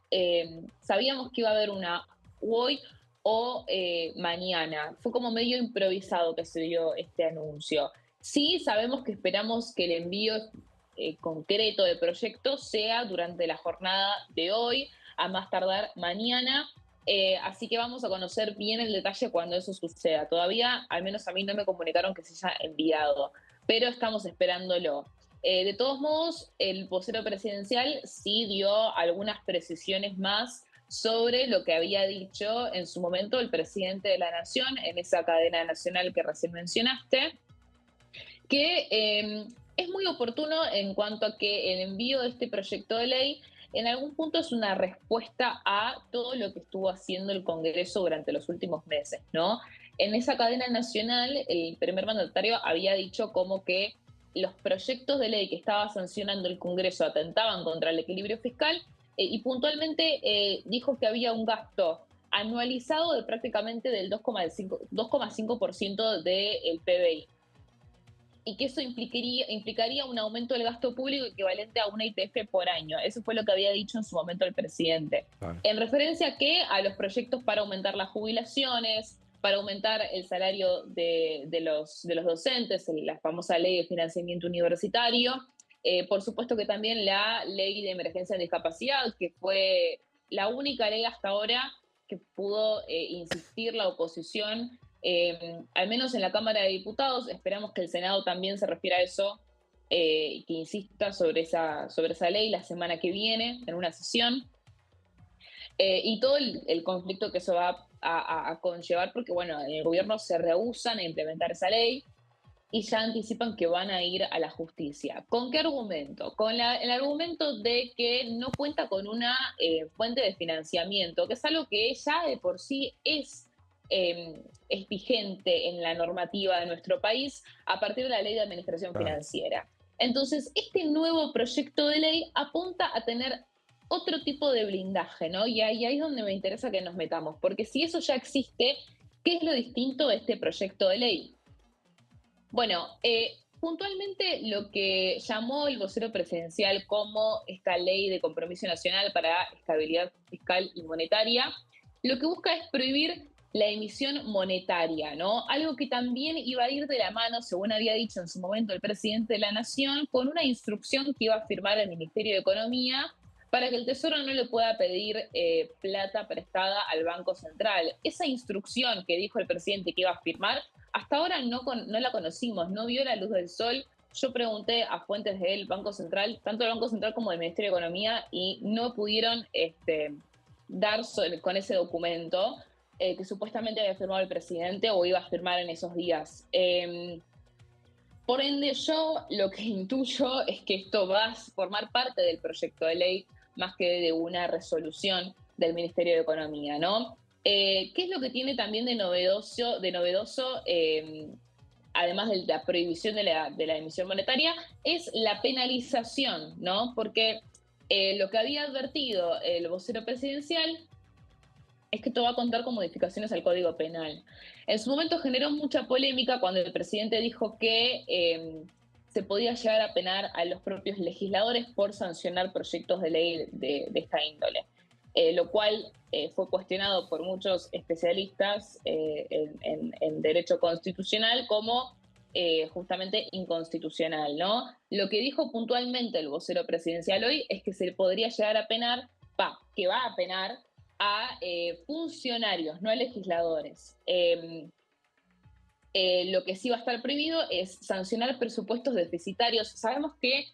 sabíamos que iba a haber una hoy o mañana. Fue como medio improvisado que se dio este anuncio. Sí, sabemos que esperamos que el envío concreto de proyectos sea durante la jornada de hoy, a más tardar mañana. Así que vamos a conocer bien el detalle cuando eso suceda. Todavía, al menos a mí no me comunicaron que se haya enviado, pero estamos esperándolo. De todos modos, el vocero presidencial sí dio algunas precisiones más sobre lo que había dicho en su momento el presidente de la Nación en esa cadena nacional que recién mencionaste, que es muy oportuno en cuanto a que el envío de este proyecto de ley en algún punto es una respuesta a todo lo que estuvo haciendo el Congreso durante los últimos meses, ¿no? En esa cadena nacional, el primer mandatario había dicho como que los proyectos de ley que estaba sancionando el Congreso atentaban contra el equilibrio fiscal y puntualmente dijo que había un gasto anualizado de prácticamente del 2,5% del PBI. Y que eso implicaría un aumento del gasto público equivalente a una YPF por año. Eso fue lo que había dicho en su momento el presidente. Claro. En referencia a qué? A los proyectos para aumentar las jubilaciones, para aumentar el salario de los docentes, la famosa ley de financiamiento universitario. Por supuesto que también la ley de emergencia en discapacidad, que fue la única ley hasta ahora que pudo insistir la oposición, al menos en la Cámara de Diputados. Esperamos que el Senado también se refiera a eso y que insista sobre esa ley la semana que viene en una sesión. Y todo el conflicto que eso va a conllevar, porque bueno, en el gobierno se rehúsan a implementar esa ley y ya anticipan que van a ir a la justicia. ¿Con qué argumento? Con el argumento de que no cuenta con una fuente de financiamiento, que es algo que ya de por sí es vigente en la normativa de nuestro país a partir de la Ley de Administración Financiera. Entonces, este nuevo proyecto de ley apunta a tener otro tipo de blindaje, ¿no? Y ahí es donde me interesa que nos metamos, porque si eso ya existe, ¿qué es lo distinto de este proyecto de ley? Bueno, puntualmente lo que llamó el vocero presidencial como esta ley de compromiso nacional para estabilidad fiscal y monetaria, lo que busca es prohibir la emisión monetaria, ¿no? Algo que también iba a ir de la mano, según había dicho en su momento el presidente de la Nación, con una instrucción que iba a firmar el Ministerio de Economía para que el Tesoro no le pueda pedir plata prestada al Banco Central. Esa instrucción que dijo el presidente que iba a firmar, hasta ahora no la conocimos, no vio la luz del sol. Yo pregunté a fuentes del Banco Central, tanto del Banco Central como del Ministerio de Economía, y no pudieron dar con ese documento que supuestamente había firmado el presidente o iba a firmar en esos días. Por ende, yo lo que intuyo es que esto va a formar parte del proyecto de ley más que de una resolución del Ministerio de Economía, ¿no? ¿Qué es lo que tiene también de novedoso además de la prohibición de la emisión monetaria? Es la penalización, ¿no? Porque lo que había advertido el vocero presidencial es que esto va a contar con modificaciones al Código Penal. En su momento generó mucha polémica cuando el presidente dijo que se podía llegar a penar a los propios legisladores por sancionar proyectos de ley de esta índole, lo cual fue cuestionado por muchos especialistas en derecho constitucional como justamente inconstitucional, ¿no? Lo que dijo puntualmente el vocero presidencial hoy es que se podría llegar a penar, que va a penar a funcionarios, no a legisladores. Lo que sí va a estar prohibido es sancionar presupuestos deficitarios. Sabemos que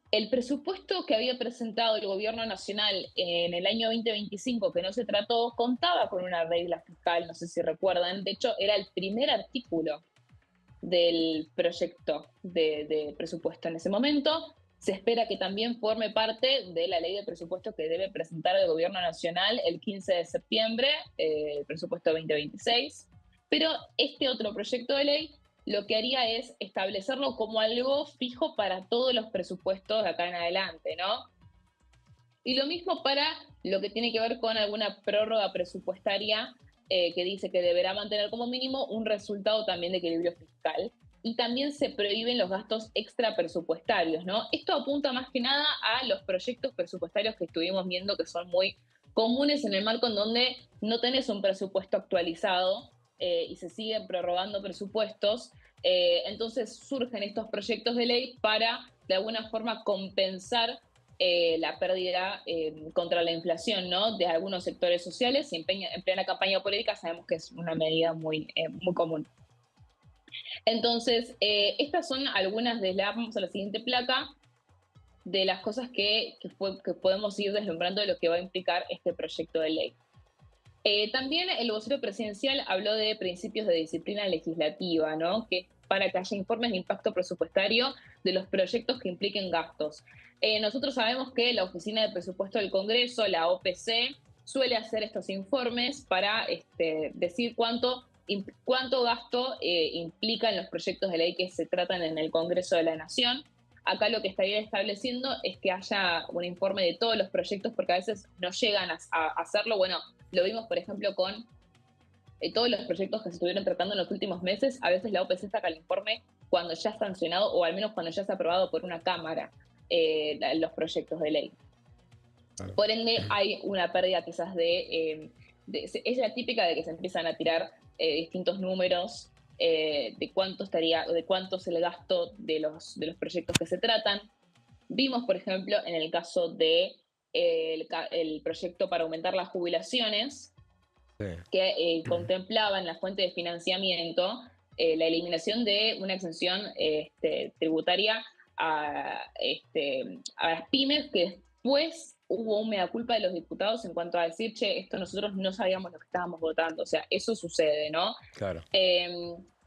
el presupuesto que había presentado el gobierno nacional en el año 2025, que no se trató, contaba con una regla fiscal, no sé si recuerdan. De hecho, era el primer artículo del proyecto de presupuesto en ese momento. Se espera que también forme parte de la ley de presupuesto que debe presentar el gobierno nacional el 15 de septiembre, el presupuesto 2026. Pero este otro proyecto de ley lo que haría es establecerlo como algo fijo para todos los presupuestos de acá en adelante, ¿no? Y lo mismo para lo que tiene que ver con alguna prórroga presupuestaria que dice que deberá mantener como mínimo un resultado también de equilibrio fiscal. Y también se prohíben los gastos extra presupuestarios, ¿no? Esto apunta más que nada a los proyectos presupuestarios que estuvimos viendo que son muy comunes en el marco en donde no tenés un presupuesto actualizado y se siguen prorrogando presupuestos, Entonces surgen estos proyectos de ley para, de alguna forma, compensar la pérdida contra la inflación, ¿no?, de algunos sectores sociales, y en plena campaña política sabemos que es una medida muy común. Entonces, estas son algunas vamos a la siguiente placa, de las cosas que podemos ir deslumbrando de lo que va a implicar este proyecto de ley. También el vocero presidencial habló de principios de disciplina legislativa, ¿no?, que para que haya informes de impacto presupuestario de los proyectos que impliquen gastos. Nosotros sabemos que la Oficina de Presupuesto del Congreso, la OPC, suele hacer estos informes para decir cuánto gasto implican los proyectos de ley que se tratan en el Congreso de la Nación. Acá lo que estaría estableciendo es que haya un informe de todos los proyectos, porque a veces no llegan a hacerlo. Bueno, lo vimos, por ejemplo, con todos los proyectos que se estuvieron tratando en los últimos meses. A veces la OPC saca el informe cuando ya es sancionado, o al menos cuando ya se ha aprobado por una Cámara los proyectos de ley. Por ende, hay una pérdida quizás es la típica de que se empiezan a tirar distintos números de cuánto es el gasto de los proyectos que se tratan. Vimos, por ejemplo, en el caso de el proyecto para aumentar las jubilaciones, que contemplaba en la fuente de financiamiento la eliminación de una exención tributaria a las pymes, que después hubo un mea culpa de los diputados en cuanto a decir, che, esto nosotros no sabíamos lo que estábamos votando. O sea, eso sucede, ¿no? Claro.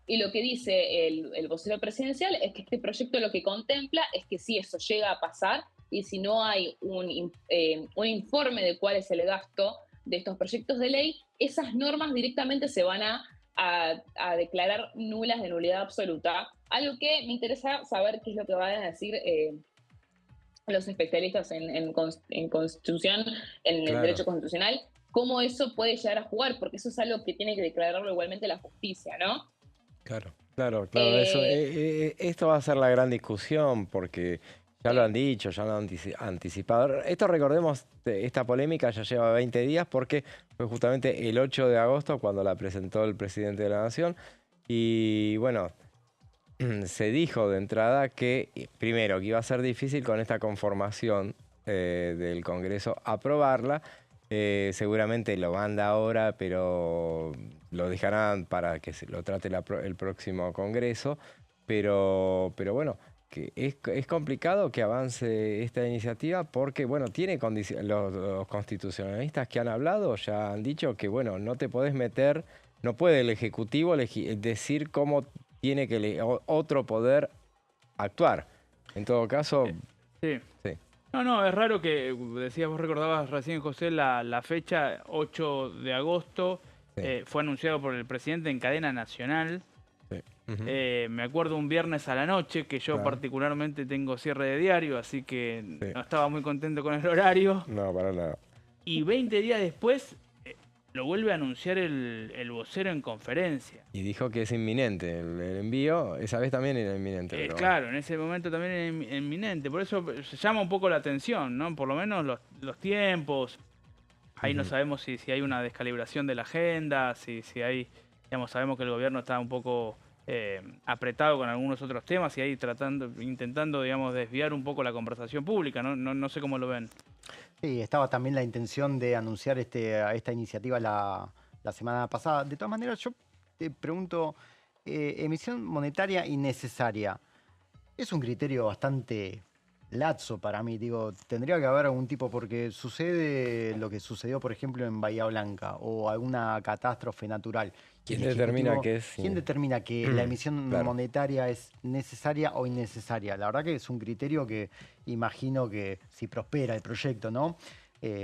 Y lo que dice el vocero presidencial es que este proyecto lo que contempla es que si eso llega a pasar, y si no hay un informe de cuál es el gasto de estos proyectos de ley, esas normas directamente se van a declarar nulas, de nulidad absoluta. Algo que me interesa saber qué es lo que van a decir los especialistas en Constitución, en el derecho constitucional, cómo eso puede llegar a jugar, porque eso es algo que tiene que declararlo igualmente la justicia, ¿no? Claro. Esto va a ser la gran discusión, porque ya lo han dicho, ya lo han anticipado. Esto, recordemos, esta polémica ya lleva 20 días, porque fue justamente el 8 de agosto cuando la presentó el presidente de la Nación. Y bueno, se dijo de entrada que, primero, que iba a ser difícil con esta conformación del Congreso aprobarla. Seguramente lo manda ahora, pero lo dejarán para que se lo trate el próximo Congreso. Pero bueno, que es complicado que avance esta iniciativa, porque bueno, tiene los constitucionalistas que han hablado ya han dicho que bueno, no te podés meter, no puede el Ejecutivo decir cómo tiene que otro poder actuar. En todo caso, sí. No, es raro que, decías, vos recordabas recién, José, la fecha 8 de agosto, fue anunciado por el presidente en cadena nacional. Me acuerdo un viernes a la noche, que yo particularmente tengo cierre de diario, así que no estaba muy contento con el horario. No, para nada. Y 20 días después lo vuelve a anunciar el vocero en conferencia. Y dijo que es inminente el envío, esa vez también era inminente. Pero... Claro, en ese momento también era inminente, por eso se llama un poco la atención, ¿no? Por lo menos los tiempos. Ahí no sabemos si hay una descalibración de la agenda, si hay, digamos, sabemos que el gobierno está un poco apretado con algunos otros temas y ahí intentando, digamos, desviar un poco la conversación pública, ¿no? No sé cómo lo ven. Sí, estaba también la intención de anunciar esta iniciativa la semana pasada. De todas maneras, yo te pregunto, emisión monetaria innecesaria, es un criterio bastante lazo para mí. Digo, tendría que haber algún tipo, porque sucede lo que sucedió, por ejemplo, en Bahía Blanca, o alguna catástrofe natural. ¿Quién determina que es? ¿Quién determina que la emisión monetaria es necesaria o innecesaria? La verdad que es un criterio que imagino que, si prospera el proyecto, ¿no?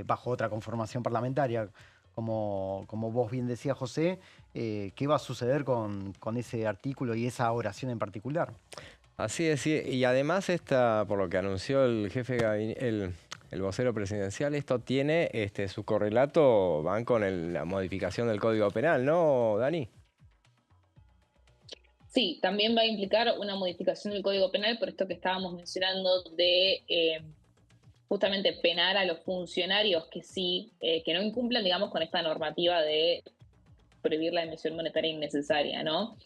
Bajo otra conformación parlamentaria, como vos bien decías, José, ¿qué va a suceder con ese artículo y esa oración en particular? Así es, y además por lo que anunció el jefe de gabinete, el vocero presidencial, esto tiene su correlato, van con la modificación del Código Penal, ¿no, Dani? Sí, también va a implicar una modificación del Código Penal, por esto que estábamos mencionando de justamente penar a los funcionarios que no incumplan, digamos, con esta normativa de prohibir la emisión monetaria innecesaria, ¿no?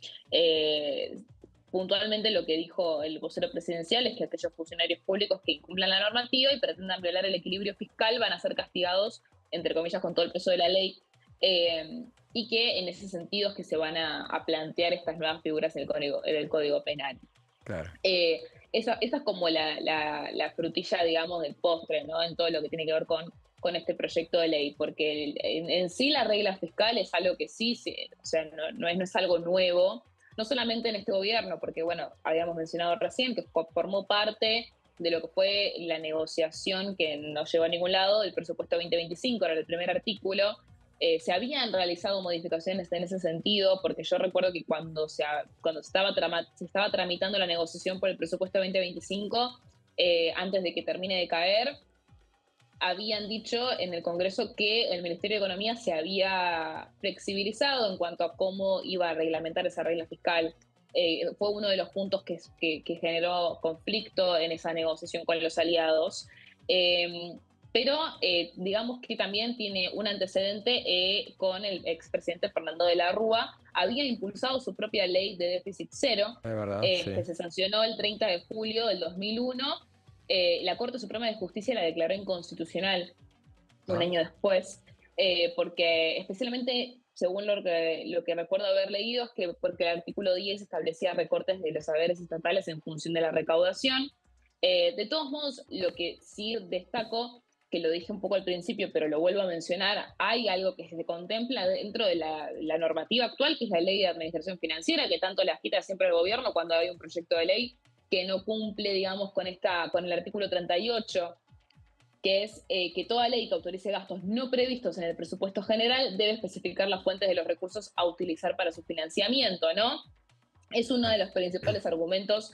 puntualmente lo que dijo el vocero presidencial es que aquellos funcionarios públicos que incumplan la normativa y pretendan violar el equilibrio fiscal van a ser castigados, entre comillas, con todo el peso de la ley, y que en ese sentido es que se van a plantear estas nuevas figuras en el Código Penal. Claro. Esa es como la frutilla, digamos, del postre, ¿no? En todo lo que tiene que ver con este proyecto de ley, porque en sí la regla fiscal es algo que sí, o sea, no es algo nuevo, no solamente en este gobierno, porque bueno, habíamos mencionado recién que formó parte de lo que fue la negociación que no llegó a ningún lado del presupuesto 2025, era el primer artículo. Se habían realizado modificaciones en ese sentido, porque yo recuerdo que cuando se estaba tramitando la negociación por el presupuesto 2025, antes de que termine de caer, habían dicho en el Congreso que el Ministerio de Economía se había flexibilizado en cuanto a cómo iba a reglamentar esa regla fiscal. Fue uno de los puntos que generó conflicto en esa negociación con los aliados. Pero digamos que también tiene un antecedente con el expresidente Fernando de la Rúa. Había impulsado su propia ley de déficit cero, Es verdad, sí. que se sancionó el 30 de julio del 2001. La Corte Suprema de Justicia la declaró inconstitucional un año después, porque especialmente, según lo que recuerdo haber leído, es que porque el artículo 10 establecía recortes de los saberes estatales en función de la recaudación. De todos modos, lo que sí destaco, que lo dije un poco al principio, pero lo vuelvo a mencionar, hay algo que se contempla dentro de la normativa actual, que es la Ley de Administración Financiera, que tanto le agita siempre el gobierno cuando hay un proyecto de ley que no cumple, digamos, con el artículo 38, que es que toda ley que autorice gastos no previstos en el presupuesto general debe especificar las fuentes de los recursos a utilizar para su financiamiento, ¿no? Es uno de los principales argumentos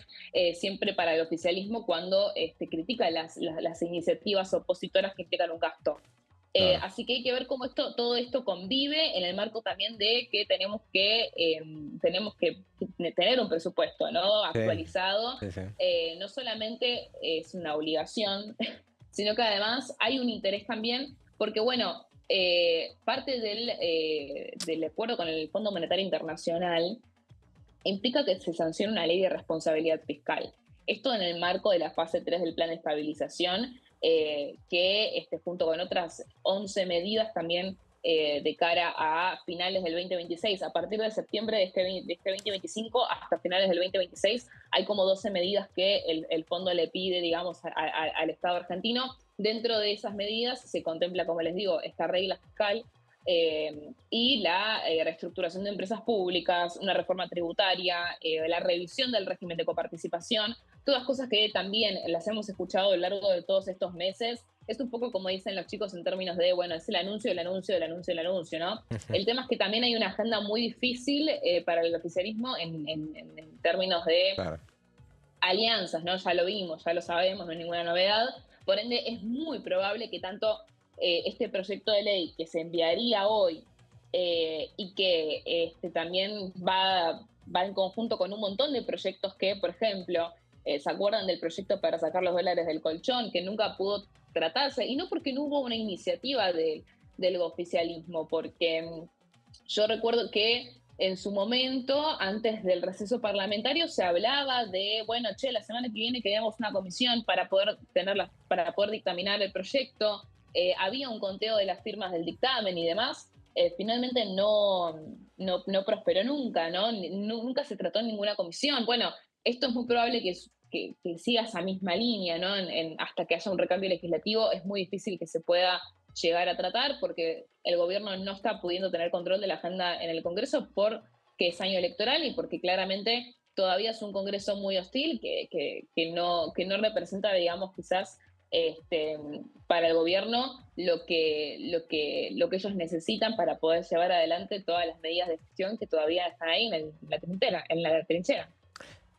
siempre para el oficialismo cuando critica las iniciativas opositoras que implican un gasto. Claro. Así que hay que ver cómo todo esto convive en el marco también de que tenemos que tener un presupuesto, ¿no? Actualizado. Sí, sí. No solamente es una obligación, sino que además hay un interés también, porque bueno, parte del acuerdo con el Fondo Monetario Internacional implica que se sancione una ley de responsabilidad fiscal. Esto en el marco de la fase 3 del plan de estabilización, que junto con otras 11 medidas también de cara a finales del 2026. A partir de septiembre de este 2025 hasta finales del 2026 hay como 12 medidas que el fondo le pide, digamos, al Estado argentino. Dentro de esas medidas se contempla, como les digo, esta regla fiscal y la reestructuración de empresas públicas, una reforma tributaria, la revisión del régimen de coparticipación, todas cosas que también las hemos escuchado a lo largo de todos estos meses. Es un poco como dicen los chicos en términos de, bueno, es el anuncio, ¿no? El tema es que también hay una agenda muy difícil para el oficialismo en términos de alianzas, ¿no? Ya lo vimos, ya lo sabemos, no es ninguna novedad. Por ende, es muy probable que tanto este proyecto de ley que se enviaría hoy y que también va en conjunto con un montón de proyectos que, por ejemplo, ¿se acuerdan del proyecto para sacar los dólares del colchón? Que nunca pudo tratarse, y no porque no hubo una iniciativa del oficialismo, porque yo recuerdo que en su momento, antes del receso parlamentario, se hablaba de, bueno, la semana que viene queremos una comisión para poder dictaminar el proyecto. Había un conteo de las firmas del dictamen y demás. Finalmente no prosperó nunca, ¿no? Nunca se trató en ninguna comisión. Bueno, esto es muy probable que siga esa misma línea, ¿no? Hasta que haya un recambio legislativo es muy difícil que se pueda llegar a tratar porque el gobierno no está pudiendo tener control de la agenda en el Congreso porque es año electoral y porque claramente todavía es un Congreso muy hostil que no representa, digamos, quizás para el gobierno lo que ellos necesitan para poder llevar adelante todas las medidas de gestión que todavía están ahí en la trinchera.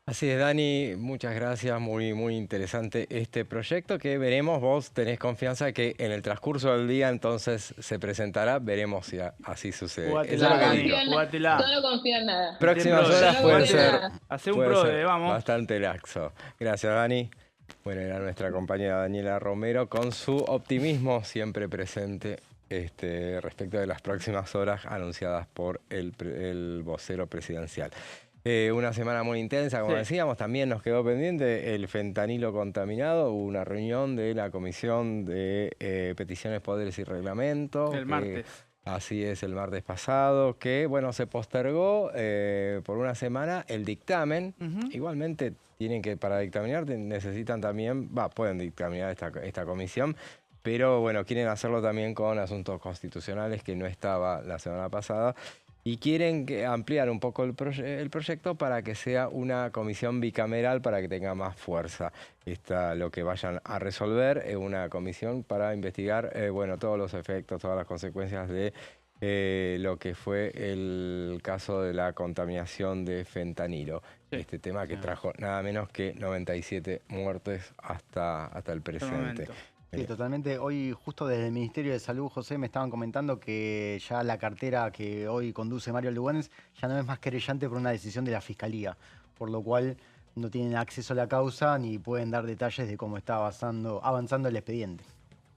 Así es, Dani, muchas gracias, muy, muy interesante este proyecto que veremos, vos tenés confianza de que en el transcurso del día entonces se presentará, veremos si así sucede. Jugátela, Yo no confío en nada. Próximas horas pueden ser Hacer un PRODE, vamos. Bastante laxo. Gracias, Dani. Bueno, era nuestra compañera Daniela Romero con su optimismo siempre presente respecto de las próximas horas anunciadas por el vocero presidencial. Una semana muy intensa, como Sí. decíamos. También nos quedó pendiente el fentanilo contaminado. Hubo una reunión de la Comisión de Peticiones, Poderes y Reglamento. El martes. Así es, el martes pasado, que bueno, se postergó por una semana el dictamen. Igualmente tienen que, para dictaminar, necesitan también, pueden dictaminar esta comisión, pero bueno, quieren hacerlo también con asuntos constitucionales, que no estaba la semana pasada. Y quieren ampliar un poco el proyecto para que sea una comisión bicameral, para que tenga más fuerza. Lo que vayan a resolver es una comisión para investigar todos los efectos, todas las consecuencias de lo que fue el caso de la contaminación de fentanilo. Sí. Este tema que trajo nada menos que 97 muertes hasta el presente. Sí, totalmente. Hoy, justo desde el Ministerio de Salud, José, me estaban comentando que ya la cartera que hoy conduce Mario Lugones ya no es más querellante por una decisión de la Fiscalía, por lo cual no tienen acceso a la causa ni pueden dar detalles de cómo está avanzando el expediente.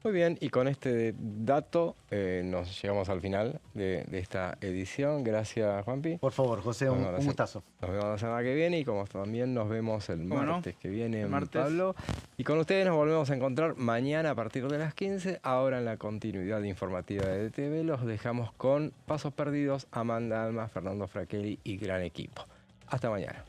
Muy bien, y con este dato nos llegamos al final de esta edición. Gracias, Juanpi. Por favor, José, un gustazo. Nos vemos la semana que viene, y como también nos vemos el martes que viene, Pablo. Y con ustedes nos volvemos a encontrar mañana a partir de las 15. Ahora, en la continuidad informativa de DTV, los dejamos con Pasos Perdidos, Amanda Alma, Fernando Fraquelli y gran equipo. Hasta mañana.